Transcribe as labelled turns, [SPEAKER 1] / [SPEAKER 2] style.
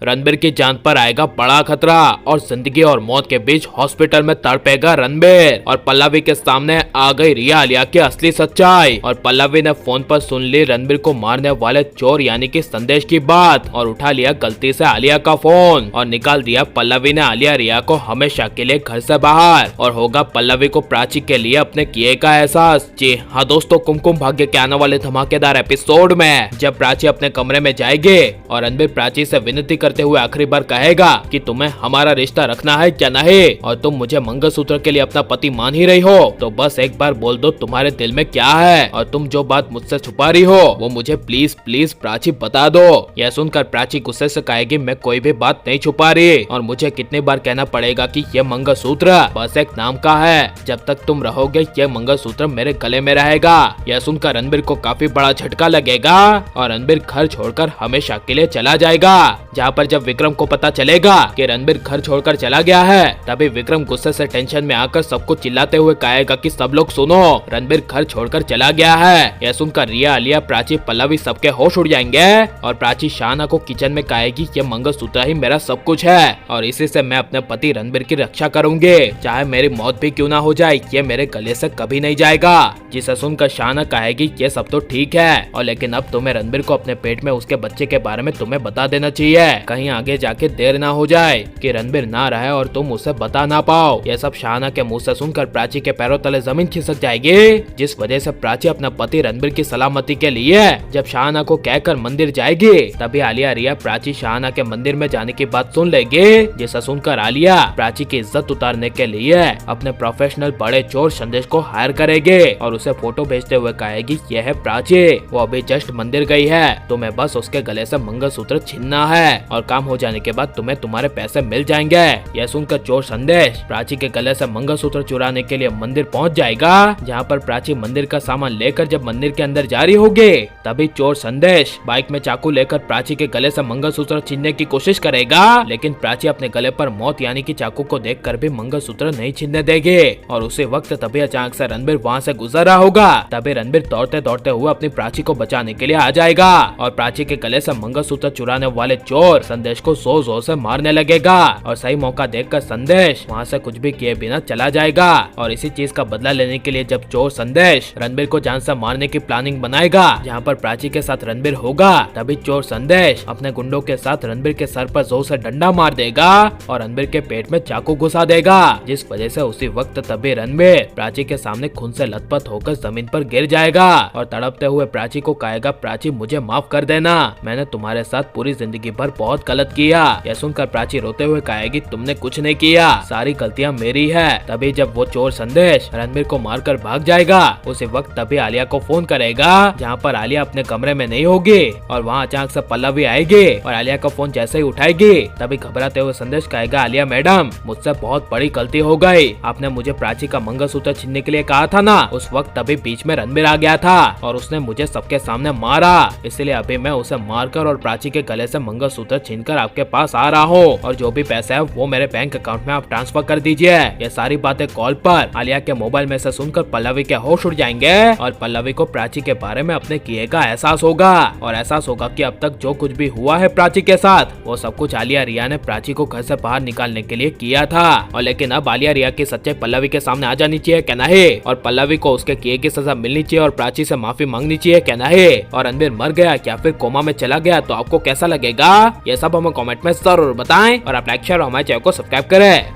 [SPEAKER 1] रणबीर की जान पर आएगा बड़ा खतरा और जिंदगी और मौत के बीच हॉस्पिटल में तड़पेगा रणबीर। और पल्लवी के सामने आ गई रिया आलिया की असली सच्चाई। और पल्लवी ने फोन पर सुन ली रणबीर को मारने वाले चोर यानी कि संदेश की बात और उठा लिया गलती से आलिया का फोन और निकाल दिया पल्लवी ने आलिया रिया को हमेशा के लिए घर से बाहर। और होगा पल्लवी को प्राची के लिए अपने किए का एहसास। जी हाँ दोस्तों, कुमकुम भाग्य के आने वाले धमाकेदार एपिसोड में जब प्राची अपने कमरे में जाएगी और रणबीर प्राची से विनती करते हुए आखिरी बार कहेगा कि तुम्हें हमारा रिश्ता रखना है क्या नहीं, और तुम मुझे मंगलसूत्र के लिए अपना पति मान ही रही हो, तो बस एक बार बोल दो तुम्हारे दिल में क्या है और तुम जो बात मुझसे छुपा रही हो वो मुझे प्लीज प्लीज प्राची बता दो। यह सुनकर प्राची गुस्से से कहेगी मैं कोई भी बात नहीं छुपा रही और मुझे कितनी बार कहना पड़ेगा कि यह मंगलसूत्र बस एक नाम का है, जब तक तुम रहोगे यह मंगलसूत्र मेरे गले में रहेगा। यह सुनकर रणबीर को काफी बड़ा झटका लगेगा और रणबीर घर छोड़कर हमेशा के लिए चला जाएगा। जहाँ पर जब विक्रम को पता चलेगा कि रणबीर घर छोड़कर चला गया है तभी विक्रम गुस्से से टेंशन में आकर सबको चिल्लाते हुए कहेगा कि सब लोग सुनो, रणबीर घर छोड़कर चला गया है। यह सुनकर रिया आलिया प्राची पल्लवी सबके होश उड़ जाएंगे और प्राची शाहना को किचन में कहेगी ये मंगलसूत्र ही मेरा सब कुछ है और इसी से मैं अपने पति रणबीर की रक्षा करूंगी, चाहे मेरी मौत भी क्यों ना हो जाए, ये मेरे गले से कभी नहीं जाएगा। जिसे सुनकर शाहना कहेगी ये सब तो ठीक है और लेकिन अब तुम्हें रणबीर को अपने पेट में उसके बच्चे के बारे में तुम्हें बता देना चाहिए, कहीं आगे जाके देर ना हो जाए कि रणबीर ना रहे और तुम उसे बता ना पाओ। यह सब शाहना के मुंह से सुनकर प्राची के पैरों तले जमीन खिसक जाएगी, जिस वजह से प्राची अपना पति रणबीर की सलामती के लिए जब शाहना को कहकर मंदिर जाएगी तभी आलिया रिया प्राची शाहना के मंदिर में जाने की बात सुन लेगी। जिसे सुनकर आलिया प्राची की इज्जत उतारने के लिए अपने प्रोफेशनल बड़े चोर संदेश को हायर करेगी और उसे फोटो भेजते हुए कहेगी यह है प्राची, वो अभी जस्ट मंदिर गई है, तुम्हें बस उसके गले से मंगलसूत्र छीनना है और काम हो जाने के बाद तुम्हें तुम्हारे पैसे मिल जाएंगे। यह सुनकर चोर संदेश प्राची के गले से मंगलसूत्र चुराने के लिए मंदिर पहुंच जाएगा। जहां पर प्राची मंदिर का सामान लेकर जब मंदिर के अंदर जा रही होगी तभी चोर संदेश बाइक में चाकू लेकर प्राची के गले से मंगलसूत्र छीनने की कोशिश करेगा, लेकिन प्राची अपने गले पर मौत यानी कि चाकू को देखकर भी मंगलसूत्र नहीं छीनने देगी। और उसी वक्त तभी अचानक से रणबीर वहाँ से गुजर रहा होगा, तभी रणबीर दौड़ते दौड़ते हुए अपनी प्राची को बचाने के लिए आ जाएगा और प्राची के गले से मंगलसूत्र चुराने वाले चोर संदेश को जोर जोर से मारने लगेगा। और सही मौका देखकर संदेश वहाँ से कुछ भी किए बिना चला जाएगा और इसी चीज का बदला लेने के लिए जब चोर संदेश रणबीर को जान से मारने की प्लानिंग बनाएगा जहाँ पर प्राची के साथ रणबीर होगा, तभी चोर संदेश अपने गुंडों के साथ रणबीर के सर पर जोर से डंडा मार देगा और रणबीर के पेट में चाकू घुसा देगा, जिस वजह से उसी वक्त तभी रणबीर प्राची के सामने खून से लथपथ होकर जमीन पर गिर जाएगा और तड़पते हुए प्राची को कहेगा प्राची मुझे माफ कर देना, मैंने तुम्हारे साथ पूरी जिंदगी भर बहुत गलत किया। यह सुनकर प्राची रोते हुए कहेगी तुमने कुछ नहीं किया, सारी गलतियां मेरी है। तभी जब वो चोर संदेश रणबीर को मारकर भाग जाएगा उसी वक्त तभी आलिया को फोन करेगा, जहाँ पर आलिया अपने कमरे में नहीं होगी और वहाँ अचानक से पल्लवी आएगी और आलिया का फोन जैसे ही उठाएगी तभी घबराते हुए संदेश कहेगा आलिया मैडम मुझसे बहुत बड़ी गलती हो गई, आपने मुझे प्राची का मंगलसूत्र छीनने के लिए कहा था ना, उस वक्त तभी बीच में रणबीर आ गया था और उसने मुझे सबके सामने मारा, इसलिए अभी मैं उसे मारकर और प्राची के गले से मंगलसूत्र छीनकर आपके पास आ रहा हूँ और जो भी पैसा है वो मेरे बैंक अकाउंट में आप ट्रांसफर कर दीजिए। ये सारी बातें कॉल पर आलिया के मोबाइल में से सुनकर पल्लवी के होश उड़ जाएंगे और पल्लवी को प्राची के बारे में अपने किए का एहसास होगा और एहसास होगा कि अब तक जो कुछ भी हुआ है प्राची के साथ वो सब कुछ आलिया रिया ने प्राची को घर से बाहर निकालने के लिए किया था। और लेकिन अब आलिया रिया की सच्चाई पल्लवी के सामने आ जानी चाहिए क्या नहीं, और पल्लवी को उसके किए की सजा मिलनी चाहिए और प्राची से माफी मांगनी चाहिए क्या नहीं, और रणबीर मर गया या फिर कोमा में चला गया तो आपको कैसा लगेगा ये सब हमें कमेंट में जरूर बताएं और आप लाइक शेयर और हमारे चैनल को सब्सक्राइब करें।